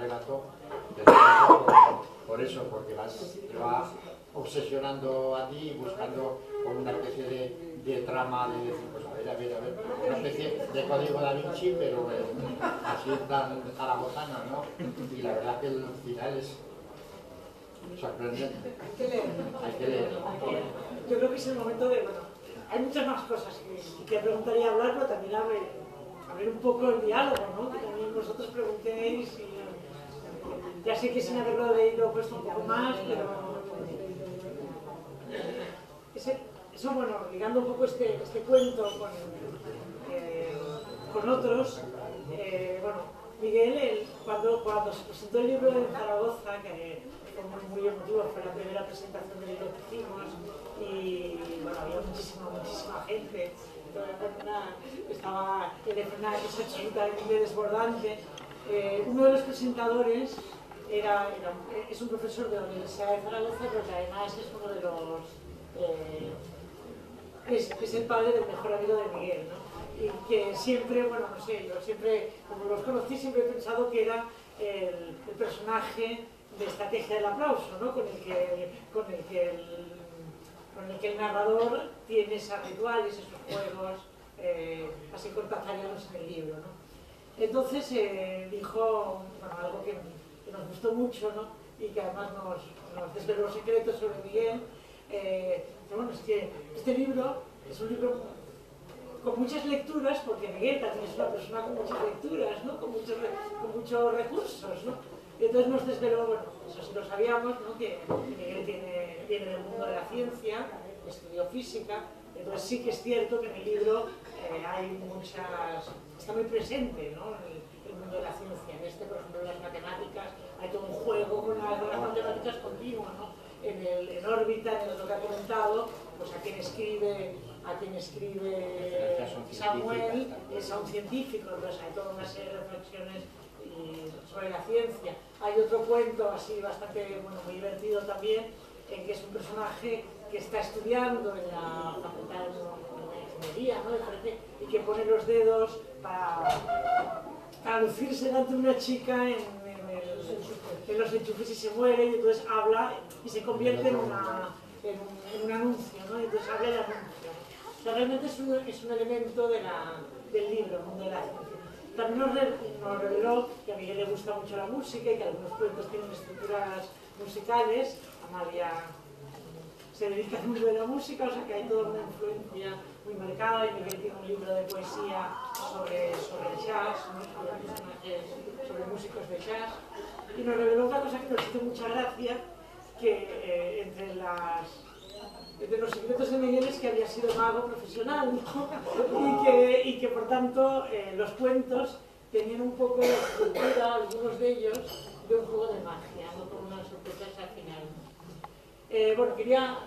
relato, por eso, porque te va obsesionando a ti, buscando como una especie de trama, de decir, pues a ver, una especie de código da Vinci, pero así tan zaragozana, ¿no? Y la verdad que el final es sorprendente. Hay que leer. Yo creo que es el momento de, bueno, hay muchas más cosas que preguntaría hablar, pero también abrir un poco el diálogo, ¿no? Que también vosotros preguntéis y ya sé que sin haberlo leído cuesta un poco más, pero eso, bueno, ligando un poco este cuento con otros, bueno, Miguel, cuando se presentó el libro en Zaragoza, que fue muy emotivo, fue la primera presentación del libro que hicimos, y bueno, había muchísima gente, estaba el escenario que es absolutamente desbordante. Uno de los presentadores es un profesor de la Universidad de Zaragoza, pero que además es uno de los es el padre del mejor amigo de Miguel, ¿no? Y que siempre, bueno, no sé, yo siempre, como los conocí, siempre he pensado que era el personaje de Estrategia del Aplauso, ¿no? Con el que el narrador tiene esos rituales, esos juegos así cortázarianos en el libro, ¿no? Entonces dijo, bueno, algo que nos gustó mucho, ¿no? Y que además nos desveló secretos sobre Miguel. Bueno, es que este libro es un libro con muchas lecturas, porque Miguel también es una persona con muchas lecturas, ¿no? Con muchos recursos, ¿no? Y entonces nos desveló, bueno, eso sí lo sabíamos, ¿no? Que Miguel viene del mundo de la ciencia, estudió física, entonces sí que es cierto que en el libro está muy presente, ¿no? El mundo de la ciencia. En por ejemplo, en las matemáticas, hay todo un juego con las matemáticas continuas, ¿no? En órbita, en lo que ha comentado, pues a quien escribe Samuel es a un científico, entonces hay toda una serie de reflexiones sobre la ciencia. Hay otro cuento así bastante, bueno, muy divertido también, que es un personaje que está estudiando en la facultad de ingeniería, ¿no? Y que pone los dedos para lucirse delante de una chica en los enchufes y se muere, y entonces habla y se convierte en un anuncio, ¿no? Y entonces habla de anuncio. O sea, realmente es un elemento del libro, el mundo de la ciencia. También nos reveló que a Miguel le gusta mucho la música y que algunos cuentos tienen estructuras musicales. Amalia se dedica al mundo de la música, o sea que hay toda una influencia muy marcada, y Miguel tiene un libro de poesía sobre el jazz, ¿no? sobre músicos de jazz. Y nos reveló una cosa que nos hizo mucha gracia, que entre los secretos de Miguel es que había sido mago profesional, ¿no? y que por tanto los cuentos tenían un poco de estructura, algunos de ellos, de un juego de magia, ¿no? Con unas sorpresas al final. Bueno, quería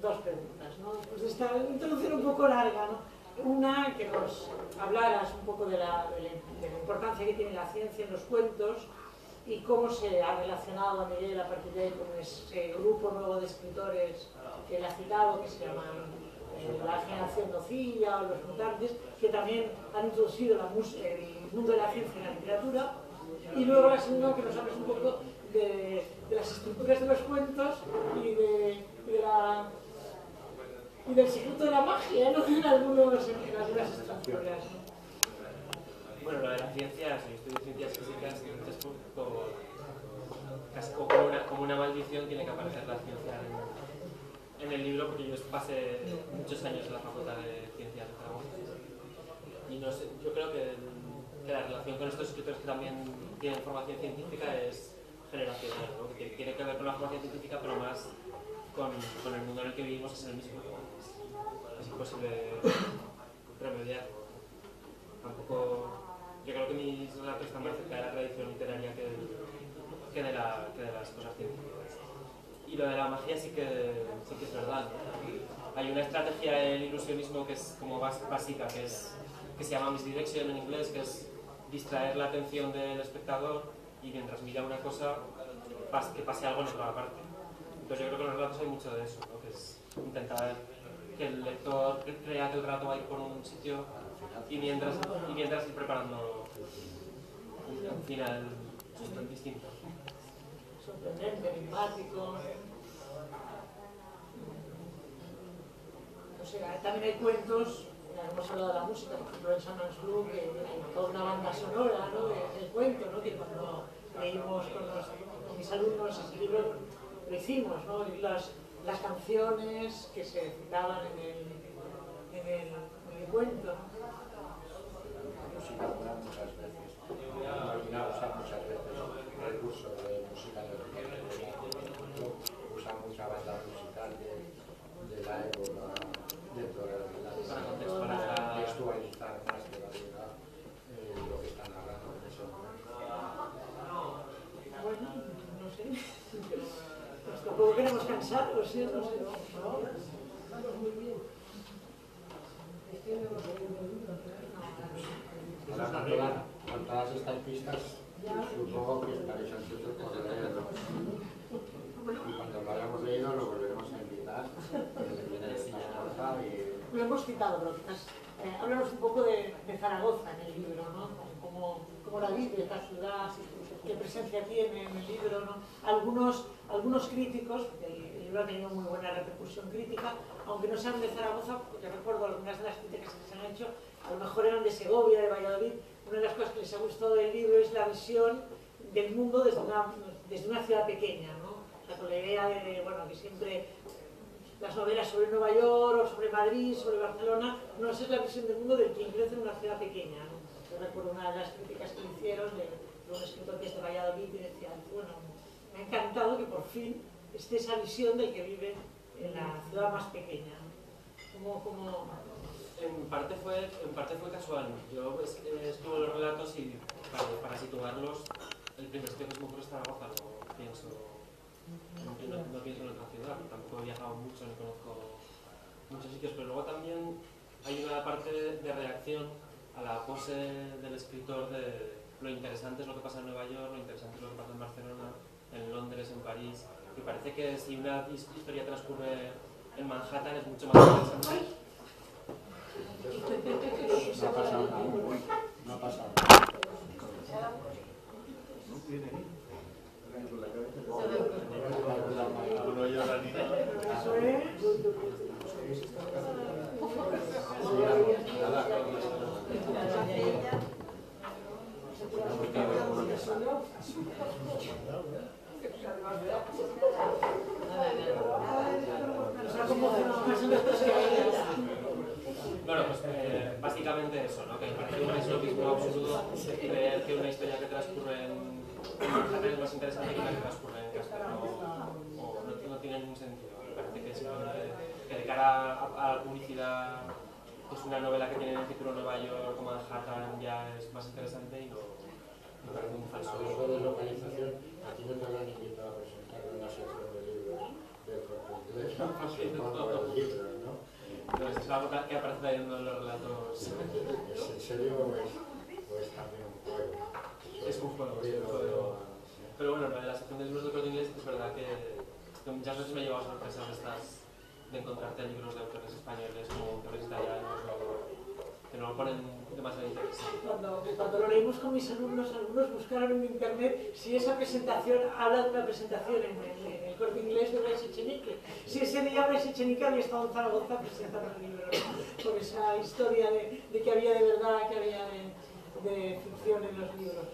dos preguntas, ¿no? Pues esta introducción un poco larga, ¿no? Una, que nos hablaras un poco de la importancia que tiene la ciencia en los cuentos y cómo se ha relacionado a Miguel a partir de ahí con ese grupo nuevo de escritores que él ha citado, que se llaman la generación Nocilla o los mutantes, que también han introducido el mundo de la ciencia en la literatura. Y luego la segunda, que nos hables un poco de las estructuras de los cuentos y del secreto de la magia, ¿no? En algunas estructuras, ¿no? Bueno, lo de la ciencia, si estudio ciencias físicas, es casi como una maldición, tiene que aparecer la ciencia en el libro, porque yo pasé muchos años en la Facultad de Ciencias de Zaragoza. Y no sé, yo creo que la relación con estos escritores que también tienen formación científica es generacional, ¿no? Que tiene que ver con la formación científica, pero más con el mundo en el que vivimos es el mismo. Es imposible remediarlo. Tampoco... Yo creo que mis relatos están más cerca de la tradición literaria que de las cosas científicas. Y lo de la magia sí que es verdad, ¿no? Hay una estrategia del ilusionismo que es como básica, que se llama misdirection en inglés, que es distraer la atención del espectador y mientras mira una cosa, que pase algo en otra parte. Entonces yo creo que en los relatos hay mucho de eso, ¿no? Que es intentar que el lector crea que el relato va a ir por un sitio y mientras ir preparando un final distinto. Sorprendente, enigmático. O sea, también hay cuentos, hemos hablado de la música, por ejemplo en Sundance Blue, que hay toda una banda sonora, ¿no?, del cuento, ¿no?, que cuando leímos con mis alumnos ese libro lo hicimos, ¿no?, y las canciones que se citaban en el cuento. La música dura muchas veces, usa muchas veces recursos de música de usa mucha banda musical de la época dentro de para contextualizar más de la vida lo que están hablando en ese momento. Bueno, no sé, pues tampoco queremos cansar, o sea, no sé. Ahora con todas estas pistas, supongo que estaréis ansiosos por leerlo. Y cuando lo hayamos leído lo volveremos a invitar. Lo hemos citado, pero quizás háblanos un poco de Zaragoza en el libro, ¿no? Cómo la vive esta ciudad, qué presencia tiene en el libro, ¿no? Algunos críticos, porque el libro ha tenido muy buena repercusión crítica, aunque no sean de Zaragoza, porque recuerdo algunas de las críticas que se han hecho, a lo mejor eran de Segovia, de Valladolid. Una de las cosas que les ha gustado del libro es la visión del mundo desde una ciudad pequeña, ¿no? O sea, con la idea de, bueno, que siempre las novelas sobre Nueva York, o sobre Madrid, sobre Barcelona, no es la visión del mundo del que crece en una ciudad pequeña, ¿no? Yo recuerdo una de las críticas que le hicieron de un escritor que es de Valladolid y decía, bueno, me ha encantado que por fin esté esa visión del que vive en la ciudad más pequeña, ¿no? En parte fue casual. Yo escribo los relatos y para situarlos, el primer sitio que se me ocurre es Zaragoza, no pienso en otra ciudad, tampoco he viajado mucho, no conozco muchos sitios, pero luego también hay una parte de reacción a la pose del escritor de lo interesante es lo que pasa en Nueva York, lo interesante es lo que pasa en Barcelona, en Londres, en París, y parece que si una historia transcurre en Manhattan es mucho más interesante. No ha pasado nada. No ha pasado nada. No llora ni nada. Eso es. Bueno, pues básicamente eso, ¿no? Que me parece un eslopismo absurdo creer que una historia que transcurre en Manhattan es más interesante que una que transcurre en Castelló, o no tiene ningún sentido. Me parece que simplemente que de cara a la publicidad, pues una novela que tiene el título Nueva York o Manhattan ya es más interesante y no me parece un falso. Hablando de localización, aquí no te habrán invitado a presentar una sección de libros del Corte Inglés. Supongo el libro, ¿no? No, es algo que aparece leyendo en los relatos. ¿Es en serio o es también un juego? Es un juego. Pero bueno, la de la sección de libros del Corte Inglés es verdad que muchas veces me he llevado sorpresas de encontrarte libros de autores españoles como autores italianos que no lo ponen demasiado interesante. Cuando lo leímos con mis alumnos, algunos buscaron en internet si esa presentación habla de una presentación en el Corte Inglés de Bryce Echenique. Si ese día Bryce Echenique había estado en Zaragoza presentando el libro, ¿no? Por esa historia de que había de verdad, que había de ficción en los libros.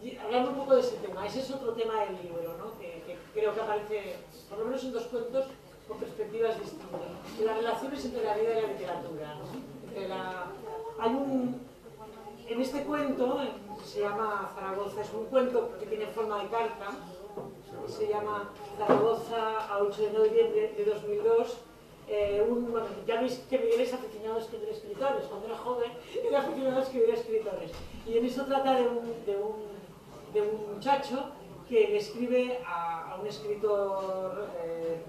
Y hablando un poco de ese tema, ese es otro tema del libro, ¿no? Que creo que aparece, por lo menos en dos cuentos, con perspectivas distintas. Las relaciones entre la vida y la literatura, ¿no? En este cuento, que se llama Zaragoza, es un cuento que tiene forma de carta, se llama Zaragoza a 8 de noviembre de 2002. Bueno, ya veis que Miguel es aficionado a escribir escritores. Cuando era joven era aficionado a escribir escritores. Y en eso trata de un muchacho que le escribe a un escritor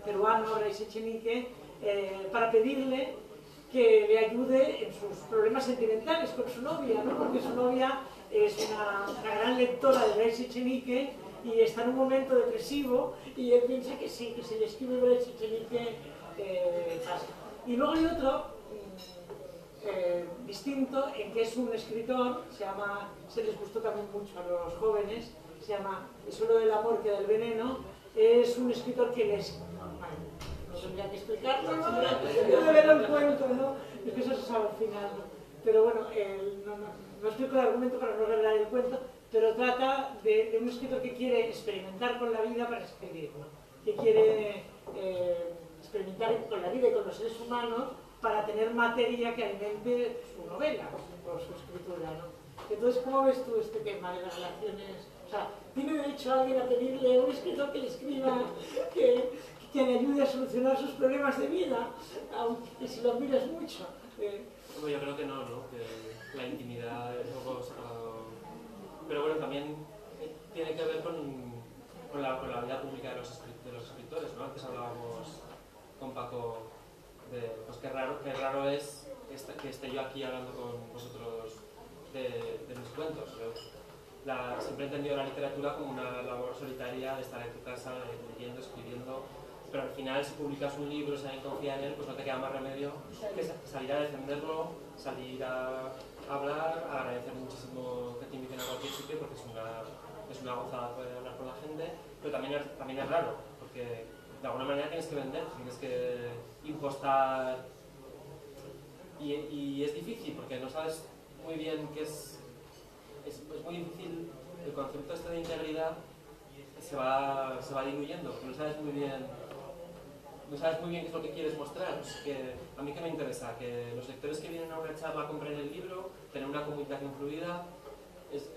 peruano, Bryce Echenique, para pedirle que le ayude en sus problemas sentimentales con su novia, ¿no? Porque su novia es una gran lectora de Bryce Echenique y está en un momento depresivo y él piensa que sí, que se le escribe Bryce Echenique pasa. Y luego hay otro distinto en que es un escritor, se les gustó también mucho a los jóvenes, se llama Es solo del amor que del veneno, es un escritor que les... No tendría que explicarlo, yo de ver el cuento, ¿no? Es que eso se sabe al final, ¿no? Pero bueno, no explico el argumento para no revelar el cuento, pero trata de un escritor que quiere experimentar con la vida para escribir, ¿no? Que quiere experimentar con la vida y con los seres humanos para tener materia que alimente su novela o su escritura, ¿no? Entonces, ¿cómo ves tú este tema de las relaciones? O sea, ¿tiene derecho alguien a pedirle a un escritor que le escriba, que le ayude a solucionar sus problemas de vida, aunque si lo miras mucho? Bueno, yo creo que no, que la intimidad es algo sagrado. Pero bueno, también tiene que ver con la vida pública de los escritores, ¿no? Antes hablábamos con Paco de pues qué raro es que esté yo aquí hablando con vosotros de mis cuentos. Siempre he entendido la literatura como una labor solitaria de estar en tu casa leyendo, escribiendo, pero al final si publicas un libro, si alguien confía en él, pues no te queda más remedio que salir a defenderlo, salir a hablar, a agradecer muchísimo que te inviten a cualquier sitio porque es una gozada poder hablar con la gente, pero también es raro, porque de alguna manera tienes que vender, tienes que impostar y es difícil porque no sabes muy bien qué es muy difícil, el concepto este de integridad se va diluyendo, porque no sabes muy bien qué es lo que quieres mostrar. Que a mí que me interesa que los lectores que vienen a una charla compren el libro, tener una comunicación fluida, es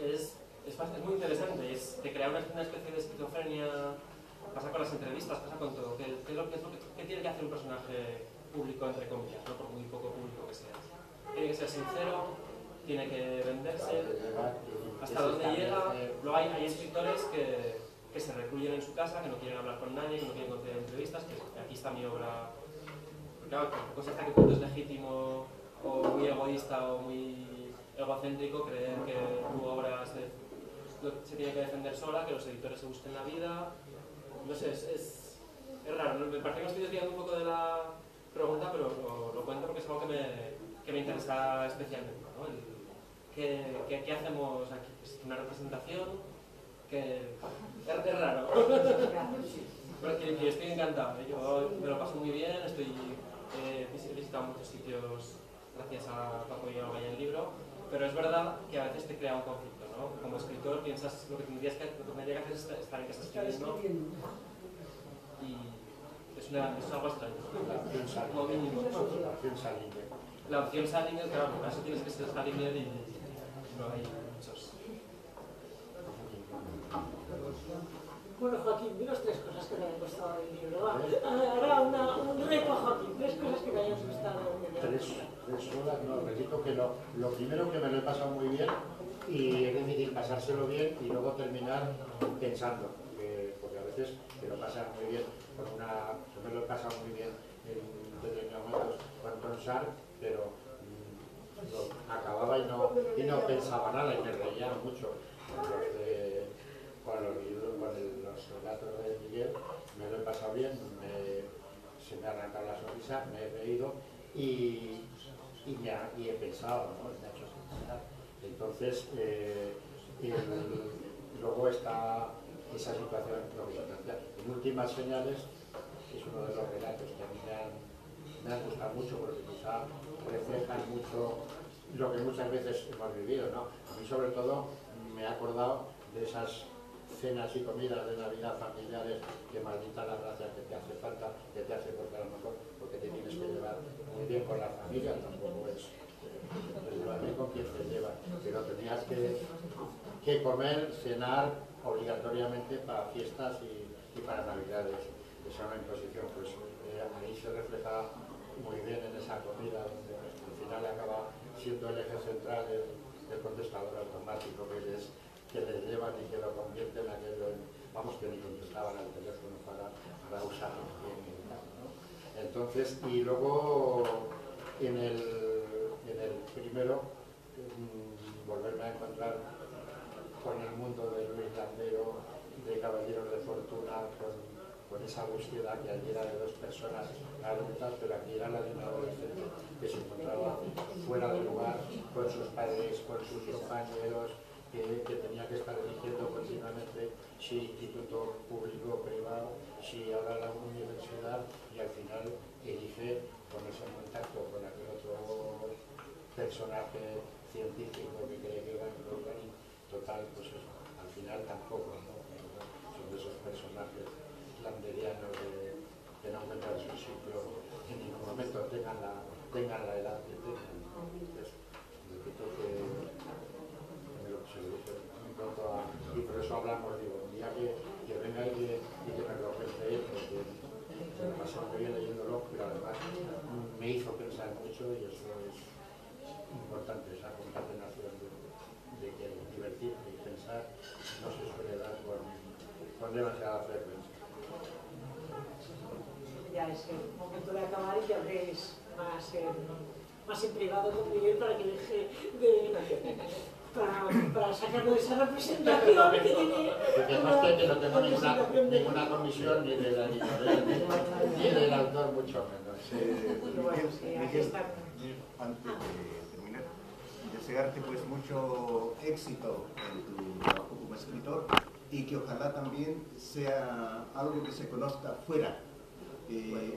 muy interesante, te crea una especie de esquizofrenia, pasa con las entrevistas, pasa con todo, ¿qué tiene que hacer un personaje público, entre comillas, ¿no? Por muy poco público que sea? Tiene que ser sincero, tiene que venderse, hasta donde llega. Luego hay escritores que se recluyen en su casa, que no quieren hablar con nadie, que no quieren conceder entrevistas, que aquí está mi obra. Claro, tampoco sé hasta qué punto es legítimo o muy egoísta o muy egocéntrico creer que tu obra se tiene que defender sola, que los editores se busquen la vida. No sé, es raro, ¿no? Me parece que me estoy desviando un poco de la pregunta, pero lo cuento porque es algo que me interesa especialmente, ¿no? ¿Qué hacemos aquí? ¿Es una representación? Que es raro. Pero que estoy encantado, yo me lo paso muy bien, he visitado muchos sitios gracias a Paco y a Olga y el libro, pero es verdad que a veces te crea un conflicto, ¿no? Como escritor piensas lo que tendría que hacer es estar en casa escribiendo y es algo extraño. Como mínimo. La opción Salinger, claro, para eso tienes que ser Salinger y no hay muchos. Bueno, Joaquín, dinos 3 cosas que te hayan gustado del libro. Va. Ahora un reto, Joaquín, 3 cosas que te hayan gustado del libro. 3 horas, no, repito que lo primero que me lo he pasado muy bien y es difícil pasárselo bien y luego terminar pensando, porque a veces te lo pasas muy bien yo me lo he pasado muy bien en determinados momentos con Ronsard, pero acababa y no pensaba nada y me reía mucho con los libros, con los relatos de Miguel. Me lo he pasado bien, se me ha arrancado la sonrisa, me he reído y he pensado, ¿no? Me ha hecho pensar. Entonces, luego está esa situación en Últimas Señales, que es uno de los relatos que a mí me han gustado mucho porque quizá reflejan mucho lo que muchas veces hemos vivido, ¿no? A mí sobre todo me he acordado de esas cenas y comidas de Navidad familiares que maldita la gracia que te hace falta, que te hace porque a lo mejor porque te tienes que llevar muy bien con la familia, tampoco es llevar bien con quien te lleva, pero tenías que comer, cenar obligatoriamente para fiestas y para Navidades. Esa es una imposición, pues ahí se refleja muy bien en esa comida, donde al final acaba siendo el eje central del contestador automático que les llevan y que lo convierten en aquello, vamos, que ni contestaban al teléfono para usarlo bien, ¿no? Entonces, y luego en el primero volverme a encontrar con el mundo de Luis Landero, de Caballeros de Fortuna, con esa búsqueda que allí era de 2 personas adultas, pero aquí era la de un adolescente que se encontraba fuera de lugar con sus padres, con sus compañeros, que tenía que estar eligiendo continuamente si instituto público o privado, si ahora la universidad, y al final elige ponerse en contacto con aquel otro personaje científico que cree que va a lograr, y total, pues eso, al final tampoco, ¿no? Son de esos personajes landerianos que no encuentran su sitio en ningún momento, tengan la edad que tengan. Entonces, repito que lo que se lo dije en cuanto a, y por eso hablamos, digo, un día que venga y que me lo cuente él, porque me lo pasé muy bien leyéndolo, pero además me hizo pensar mucho, y eso es importante, esa concatenación de que divertirse y pensar no se suele dar con demasiada frecuencia. Ya es el momento de acabar y que habléis más en privado con Miguel para que deje para sacarlo de esa representación que tiene. Porque que no tengo ninguna comisión ni de la editorial ni del autor, mucho menos. Miguel, antes de terminar, desearte pues mucho éxito en tu trabajo como escritor, y que ojalá también sea algo que se conozca fuera.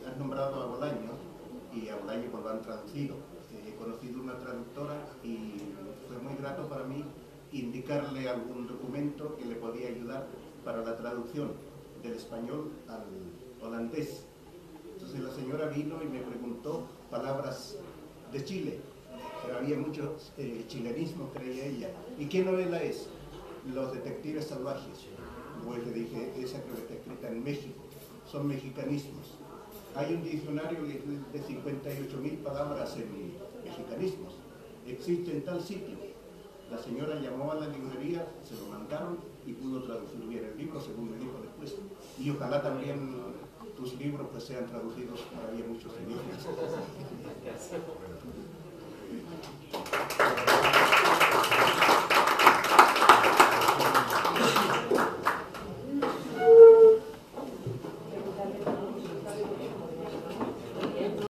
Has nombrado a Bolaño, y a Bolaño pues lo han traducido. He conocido una traductora y fue muy grato para mí indicarle algún documento que le podía ayudar para la traducción del español al holandés. Entonces la señora vino y me preguntó palabras de Chile, pero había muchos chilenismos, creía ella. ¿Y qué novela es? Los detectives salvajes. Pues le dije, esa creo que está escrita en México, son mexicanismos. Hay un diccionario de 58.000 palabras en mexicanismos. Existe en tal sitio. La señora llamó a la librería, se lo mandaron y pudo traducir bien el libro, según me dijo después. Y ojalá también tus libros pues sean traducidos para bien muchos idiomas.